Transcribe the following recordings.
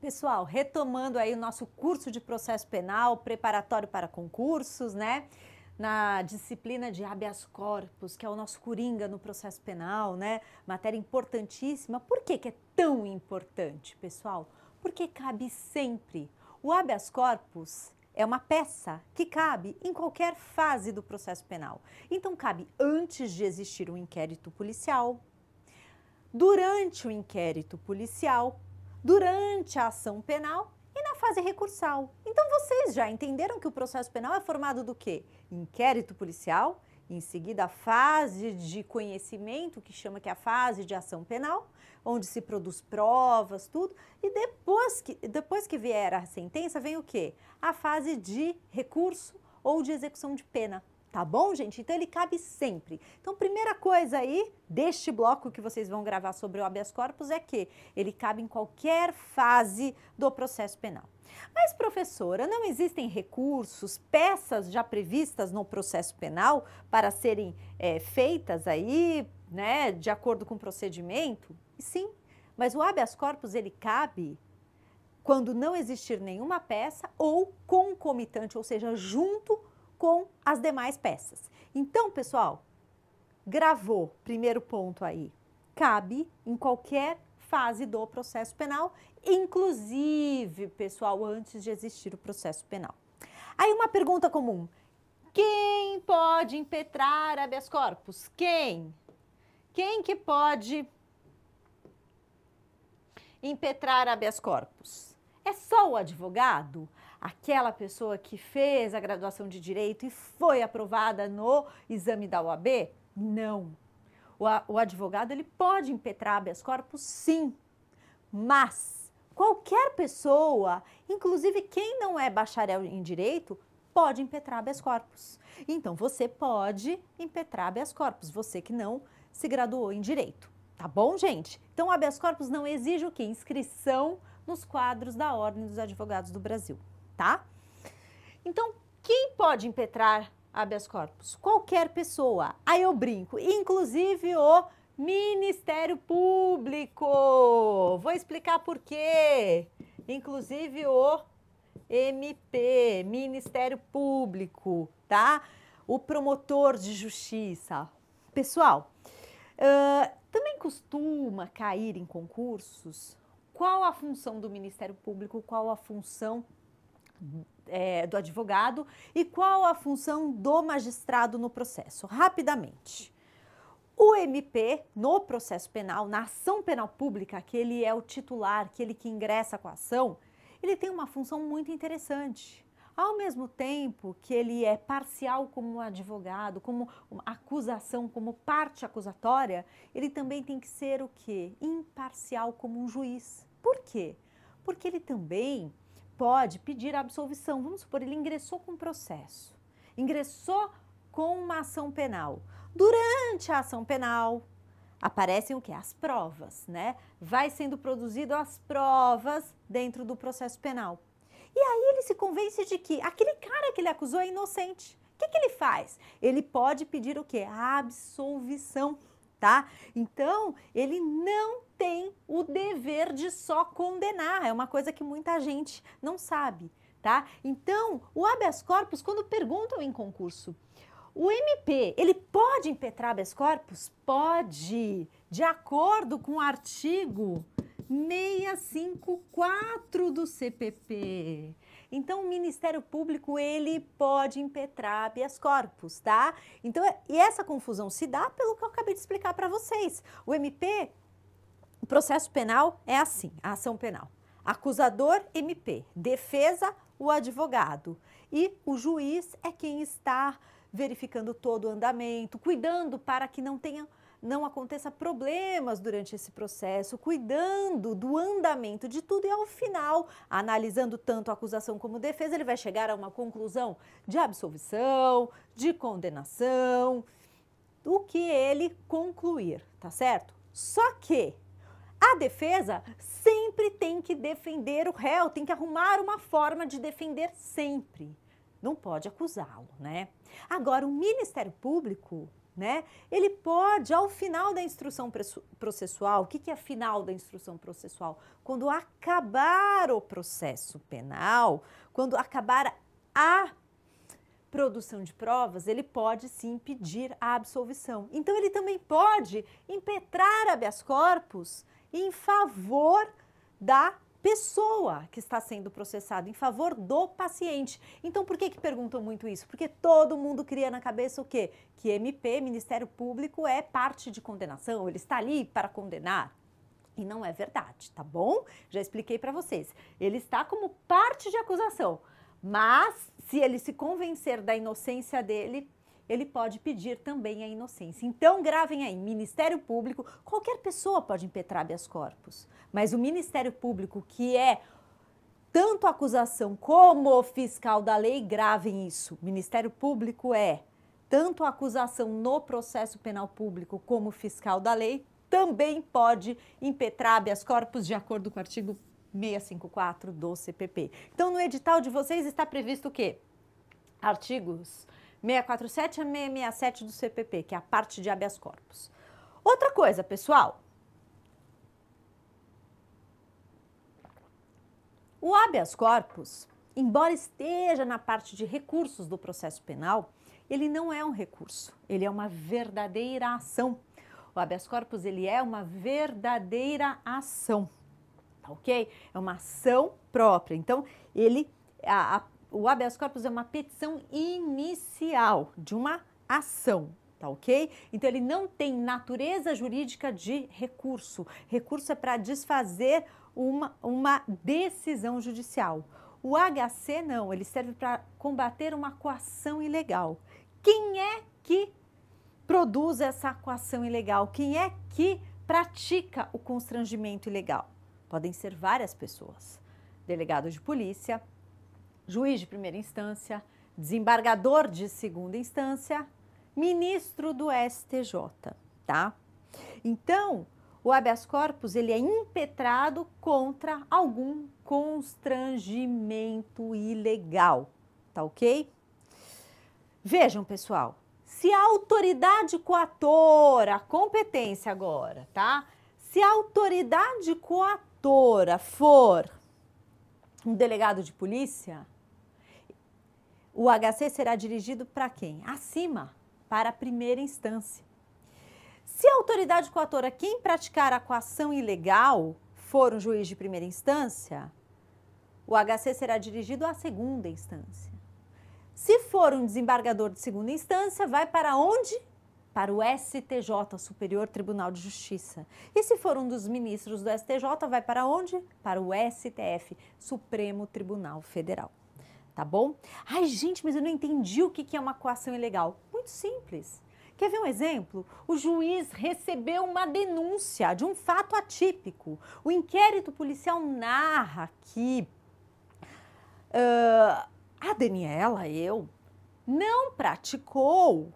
Pessoal, retomando aí o nosso curso de processo penal, preparatório para concursos, né? Na disciplina de habeas corpus, que é o nosso coringa no processo penal, né? Matéria importantíssima. Por que que é tão importante, pessoal? Porque cabe sempre. O habeas corpus é uma peça que cabe em qualquer fase do processo penal. Então, cabe antes de existir um inquérito policial, durante o inquérito policial, durante a ação penal e na fase recursal. Então, vocês já entenderam que o processo penal é formado do quê? Inquérito policial, em seguida a fase de conhecimento, que chama que é a fase de ação penal, onde se produz provas, tudo, e depois que vier a sentença, vem o quê? A fase de recurso ou de execução de pena. Tá bom, gente? Então, ele cabe sempre. Então, primeira coisa aí deste bloco que vocês vão gravar sobre o habeas corpus é que ele cabe em qualquer fase do processo penal. Mas, professora, não existem recursos, peças já previstas no processo penal para serem feitas aí, né, de acordo com o procedimento? Sim, mas o habeas corpus, ele cabe quando não existir nenhuma peça ou concomitante, ou seja, junto com as demais peças. Então, pessoal, gravou, primeiro ponto aí, cabe em qualquer fase do processo penal, inclusive, pessoal, antes de existir o processo penal. Aí uma pergunta comum, quem pode impetrar habeas corpus? Quem? Quem que pode impetrar habeas corpus? É só o advogado? Aquela pessoa que fez a graduação de Direito e foi aprovada no exame da OAB? Não. O advogado, ele pode impetrar habeas corpus, sim, mas qualquer pessoa, inclusive quem não é bacharel em Direito, pode impetrar habeas corpus. Então, você pode impetrar habeas corpus, você que não se graduou em Direito. Tá bom, gente? Então, o habeas corpus não exige o quê? Inscrição nos quadros da Ordem dos Advogados do Brasil. Tá? Então, quem pode impetrar habeas corpus? Qualquer pessoa. Aí eu brinco, inclusive o Ministério Público. Vou explicar por quê. Inclusive o MP, Ministério Público, tá? O promotor de justiça. Pessoal, também costuma cair em concursos qual a função do Ministério Público, qual a função do advogado e qual a função do magistrado no processo. Rapidamente, o MP no processo penal, na ação penal pública, que ele é o titular, aquele que ingressa com a ação, ele tem uma função muito interessante. Ao mesmo tempo que ele é parcial como advogado, como acusação, como parte acusatória, ele também tem que ser o quê? Imparcial como um juiz. Por quê? Porque ele também pode pedir a absolvição. Vamos supor, ele ingressou com um processo, ingressou com uma ação penal. Durante a ação penal, aparecem o quê? As provas, né? Vai sendo produzido as provas dentro do processo penal. E aí ele se convence de que aquele cara que ele acusou é inocente. O que que ele faz? Ele pode pedir o quê? A absolvição, tá? Então, ele não tem o dever de só condenar, é uma coisa que muita gente não sabe, tá? Então, o habeas corpus, quando perguntam em concurso, o MP, ele pode impetrar habeas corpus? Pode, de acordo com o artigo 654 do CPP. Então, o Ministério Público, ele pode impetrar habeas corpus, tá? Então, e essa confusão se dá pelo que eu acabei de explicar para vocês. O MP, o processo penal é assim, a ação penal. Acusador, MP. Defesa, o advogado. E o juiz é quem está verificando todo o andamento, cuidando para que não aconteça problemas durante esse processo, cuidando do andamento de tudo e ao final, analisando tanto a acusação como a defesa, ele vai chegar a uma conclusão de absolvição, de condenação, do que ele concluir, tá certo? Só que a defesa sempre tem que defender o réu, tem que arrumar uma forma de defender sempre. Não pode acusá-lo, né? Agora, o Ministério Público, né? Ele pode, ao final da instrução processual, o que é final da instrução processual? Quando acabar o processo penal, quando acabar a produção de provas, ele pode sim pedir a absolvição. Então, ele também pode impetrar habeas corpus em favor da pessoa que está sendo processada, em favor do paciente. Então, por que perguntam muito isso? Porque todo mundo cria na cabeça o quê? Que MP, Ministério Público, é parte de condenação, ele está ali para condenar. E não é verdade, tá bom? Já expliquei para vocês. Ele está como parte de acusação, mas se ele se convencer da inocência dele, ele pode pedir também a inocência. Então, gravem aí, Ministério Público, qualquer pessoa pode impetrar habeas corpus, mas o Ministério Público, que é tanto a acusação como o fiscal da lei, gravem isso. Ministério Público é tanto a acusação no processo penal público como o fiscal da lei, também pode impetrar habeas corpus de acordo com o artigo 654 do CPP. Então, no edital de vocês está previsto o quê? Artigos 647 a 667 do CPP, que é a parte de habeas corpus. Outra coisa, pessoal. O habeas corpus, embora esteja na parte de recursos do processo penal, ele não é um recurso, ele é uma verdadeira ação. O habeas corpus, ele é uma verdadeira ação, tá ok? É uma ação própria. Então, o habeas corpus é uma petição inicial de uma ação, tá ok? Então, ele não tem natureza jurídica de recurso. Recurso é para desfazer uma decisão judicial. O HC não, ele serve para combater uma coação ilegal. Quem é que produz essa coação ilegal? Quem é que pratica o constrangimento ilegal? Podem ser várias pessoas. Delegado de polícia, juiz de primeira instância, desembargador de segunda instância, ministro do STJ, tá? Então, o habeas corpus, ele é impetrado contra algum constrangimento ilegal, tá ok? Vejam, pessoal, se a autoridade coatora, competência agora, tá? Se a autoridade coatora for um delegado de polícia, o HC será dirigido para quem? Acima, para a primeira instância. Se a autoridade coatora, quem praticar a coação ilegal, for um juiz de primeira instância, o HC será dirigido à segunda instância. Se for um desembargador de segunda instância, vai para onde? Para o STJ, Superior Tribunal de Justiça. E se for um dos ministros do STJ, vai para onde? Para o STF, Supremo Tribunal Federal. Tá bom? Ai, gente, mas eu não entendi o que é uma coação ilegal. Muito simples. Quer ver um exemplo? O juiz recebeu uma denúncia de um fato atípico. O inquérito policial narra que a Daniela, não praticou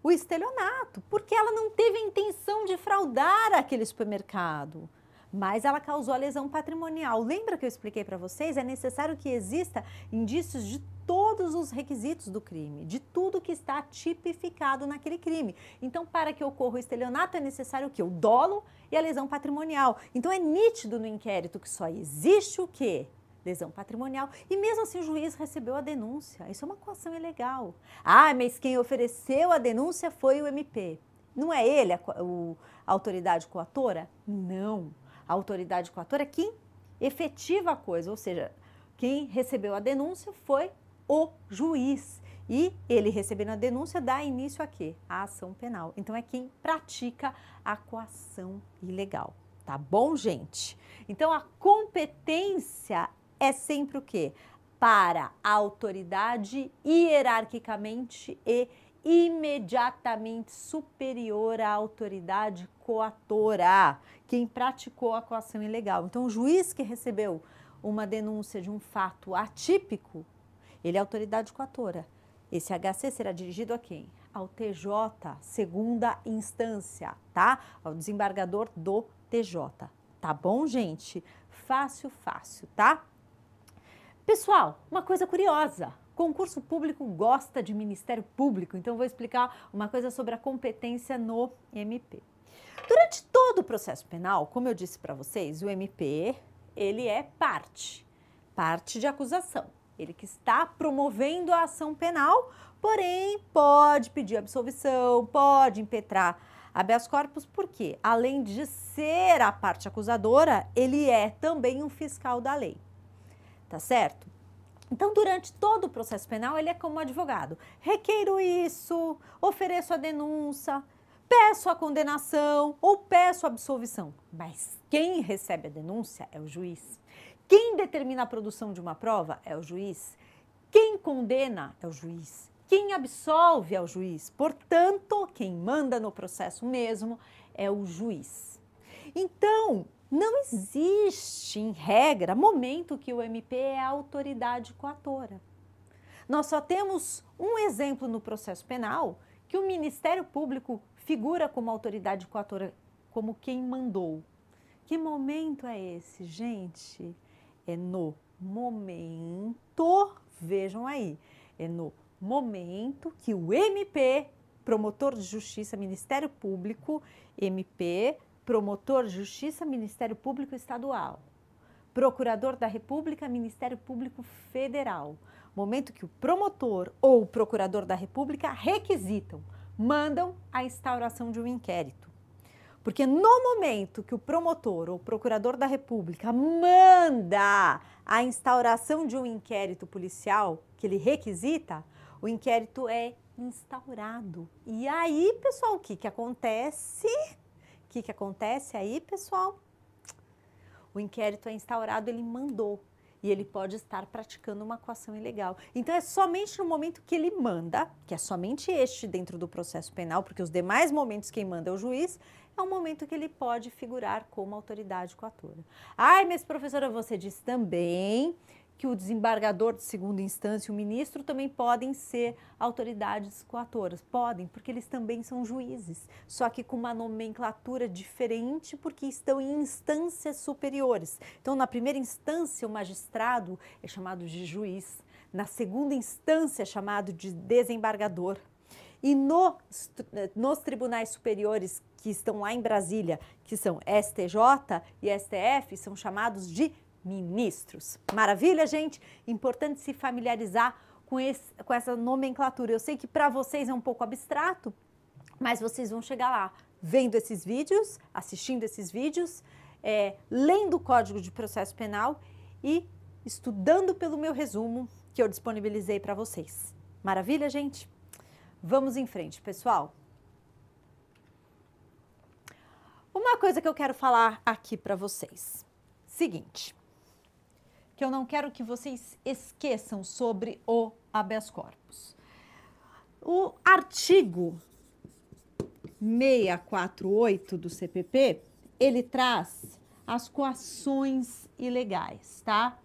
o estelionato, porque ela não teve a intenção de fraudar aquele supermercado, mas ela causou a lesão patrimonial. Lembra que eu expliquei para vocês? É necessário que exista indícios de todos os requisitos do crime, de tudo que está tipificado naquele crime. Então, para que ocorra o estelionato, é necessário o quê? O dolo e a lesão patrimonial. Então, é nítido no inquérito que só existe o quê? Lesão patrimonial. E mesmo assim o juiz recebeu a denúncia. Isso é uma coação ilegal. Ah, mas quem ofereceu a denúncia foi o MP. Não é ele a autoridade coatora? Não. A autoridade coatora é quem efetiva a coisa, ou seja, quem recebeu a denúncia foi o juiz. E ele recebendo a denúncia dá início a quê? A ação penal. Então é quem pratica a coação ilegal. Tá bom, gente? Então a competência é sempre o quê? Para a autoridade hierarquicamente e imediatamente superior à autoridade coatora, quem praticou a coação ilegal. Então, o juiz que recebeu uma denúncia de um fato atípico, ele é autoridade coatora. Esse HC será dirigido a quem? Ao TJ, segunda instância, tá? Ao desembargador do TJ. Tá bom, gente? Fácil, fácil, tá? Pessoal, uma coisa curiosa. Concurso público gosta de Ministério Público, então vou explicar uma coisa sobre a competência no MP. Durante todo o processo penal, como eu disse para vocês, o MP, ele é parte de acusação. Ele que está promovendo a ação penal, porém pode pedir absolvição, pode impetrar habeas corpus, porque além de ser a parte acusadora, ele é também um fiscal da lei, tá certo? Então, durante todo o processo penal, ele é como advogado. Requeiro isso, ofereço a denúncia, peço a condenação ou peço a absolvição. Mas quem recebe a denúncia é o juiz. Quem determina a produção de uma prova é o juiz. Quem condena é o juiz. Quem absolve é o juiz. Portanto, quem manda no processo mesmo é o juiz. Então, não existe, em regra, momento que o MP é a autoridade coatora. Nós só temos um exemplo no processo penal que o Ministério Público figura como autoridade coatora, como quem mandou. Que momento é esse, gente? É no momento, vejam aí, é no momento que o MP, promotor de justiça, Ministério Público, MP, promotor de justiça, Ministério Público Estadual, procurador da República, Ministério Público Federal. Momento que o promotor ou o procurador da República requisitam, mandam a instauração de um inquérito. Porque no momento que o promotor ou o procurador da República manda a instauração de um inquérito policial que ele requisita, o inquérito é instaurado. E aí, pessoal, o que acontece? O que acontece aí, pessoal? O inquérito é instaurado, ele mandou. E ele pode estar praticando uma coação ilegal. Então, é somente no momento que ele manda, que é somente este dentro do processo penal, porque os demais momentos quem manda é o juiz, é o momento que ele pode figurar como autoridade coatora. Ai, mas professora, você disse também que o desembargador de segunda instância e o ministro também podem ser autoridades coatoras. Podem, porque eles também são juízes, só que com uma nomenclatura diferente, porque estão em instâncias superiores. Então, na primeira instância, o magistrado é chamado de juiz, na segunda instância é chamado de desembargador. E nos tribunais superiores que estão lá em Brasília, que são STJ e STF, são chamados de ministros. Maravilha, gente? Importante se familiarizar com essa nomenclatura. Eu sei que para vocês é um pouco abstrato, mas vocês vão chegar lá vendo esses vídeos, assistindo esses vídeos, lendo o Código de Processo Penal e estudando pelo meu resumo que eu disponibilizei para vocês. Maravilha, gente? Vamos em frente, pessoal. Uma coisa que eu quero falar aqui para vocês. Seguinte, que eu não quero que vocês esqueçam sobre o habeas corpus. O artigo 648 do CPP, ele traz as coações ilegais, tá?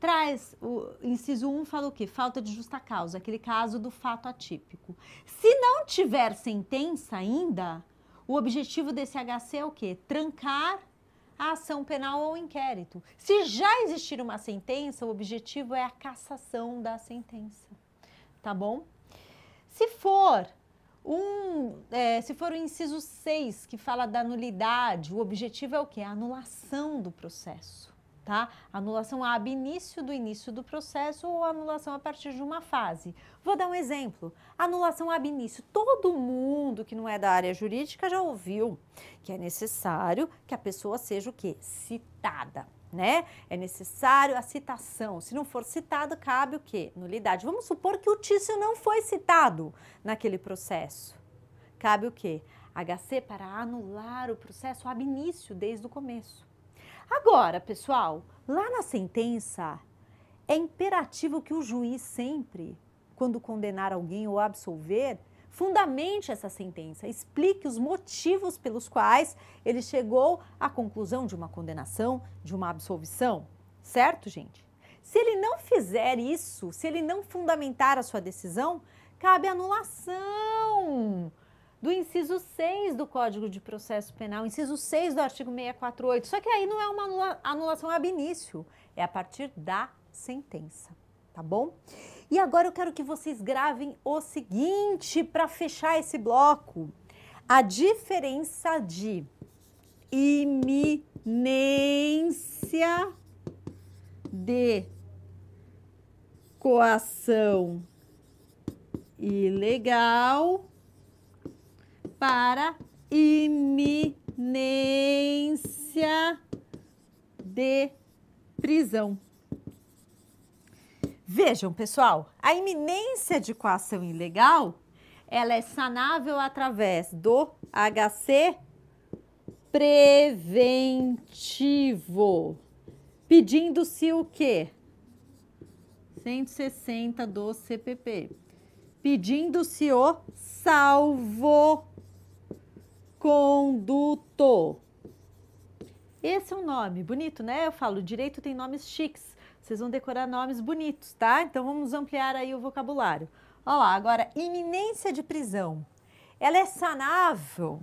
Traz, o inciso 1 fala o quê? Falta de justa causa, aquele caso do fato atípico. Se não tiver sentença ainda, o objetivo desse HC é o quê? Trancar a ação penal ou inquérito. Se já existir uma sentença, o objetivo é a cassação da sentença, tá bom? Se for o inciso 6, que fala da nulidade, o objetivo é o quê? A anulação do processo, tá? Anulação ab início do processo ou anulação a partir de uma fase. Vou dar um exemplo. Anulação ab início. Todo mundo que não é da área jurídica já ouviu que é necessário que a pessoa seja o quê? Citada, né? É necessário a citação. Se não for citado, cabe o quê? Nulidade. Vamos supor que o Tício não foi citado naquele processo. Cabe o quê? HC para anular o processo ab início, desde o começo. Agora, pessoal, lá na sentença, é imperativo que o juiz sempre, quando condenar alguém ou absolver, fundamente essa sentença, explique os motivos pelos quais ele chegou à conclusão de uma condenação, de uma absolvição, certo, gente? Se ele não fizer isso, se ele não fundamentar a sua decisão, cabe anulação do inciso 6 do Código de Processo Penal, inciso 6 do artigo 648. Só que aí não é uma anulação ab início, é a partir da sentença, tá bom? E agora eu quero que vocês gravem o seguinte para fechar esse bloco. A diferença de iminência de coação ilegal para iminência de prisão. Vejam, pessoal, a iminência de coação ilegal, ela é sanável através do HC preventivo, pedindo-se o quê? 160 do CPP. Pedindo-se o salvo-conduto. Esse é um nome bonito, né? Eu falo, direito tem nomes chiques. Vocês vão decorar nomes bonitos, tá? Então vamos ampliar aí o vocabulário. Olha lá, agora, iminência de prisão. Ela é sanável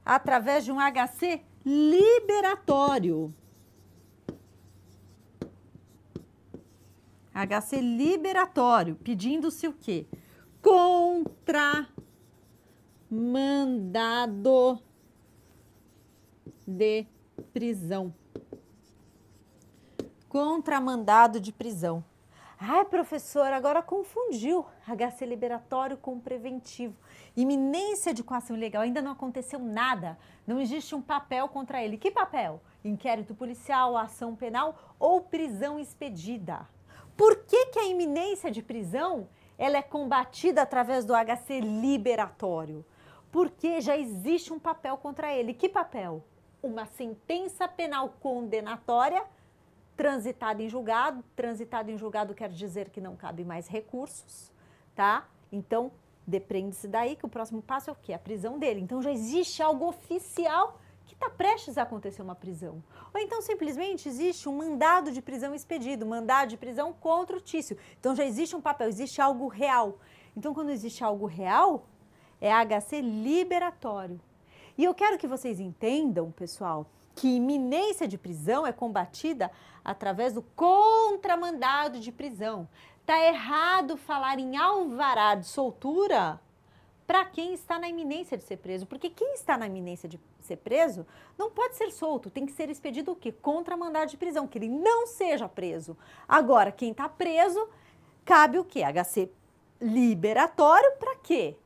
através de um HC liberatório. HC liberatório, pedindo-se o quê? Contramandado de prisão. Contramandado de prisão. Ai, professora, agora confundiu HC liberatório com preventivo. Iminência de coação ilegal, ainda não aconteceu nada. Não existe um papel contra ele. Que papel? Inquérito policial, ação penal ou prisão expedida. Por que que a iminência de prisão ela é combatida através do HC liberatório? Porque já existe um papel contra ele. Que papel? Uma sentença penal condenatória transitada em julgado. Transitada em julgado quer dizer que não cabe mais recursos, tá? Então, depende-se daí que o próximo passo é o quê? A prisão dele. Então, já existe algo oficial que está prestes a acontecer uma prisão. Ou então, simplesmente, existe um mandado de prisão expedido, mandado de prisão contra o Tício. Então, já existe um papel, existe algo real. Então, quando existe algo real, é HC liberatório. E eu quero que vocês entendam, pessoal, que iminência de prisão é combatida através do contramandado de prisão. Tá errado falar em alvará de soltura para quem está na iminência de ser preso, porque quem está na iminência de ser preso não pode ser solto, tem que ser expedido o quê? Contramandado de prisão, que ele não seja preso. Agora, quem está preso, cabe o quê? HC liberatório para quê?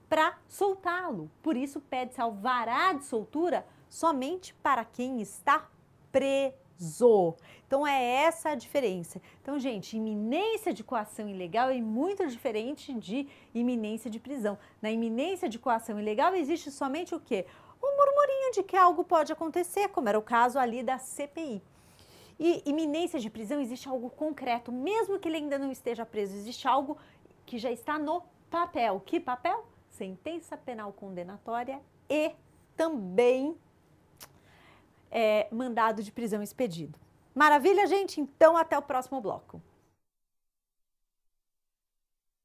Para soltá-lo. Por isso, pede-se alvará de soltura somente para quem está preso. Então, é essa a diferença. Então, gente, iminência de coação ilegal é muito diferente de iminência de prisão. Na iminência de coação ilegal existe somente o quê? Um murmurinho de que algo pode acontecer, como era o caso ali da CPI. E iminência de prisão existe algo concreto, mesmo que ele ainda não esteja preso, existe algo que já está no papel. Que papel? Sentença penal condenatória e também mandado de prisão expedido. Maravilha, gente? Então, até o próximo bloco.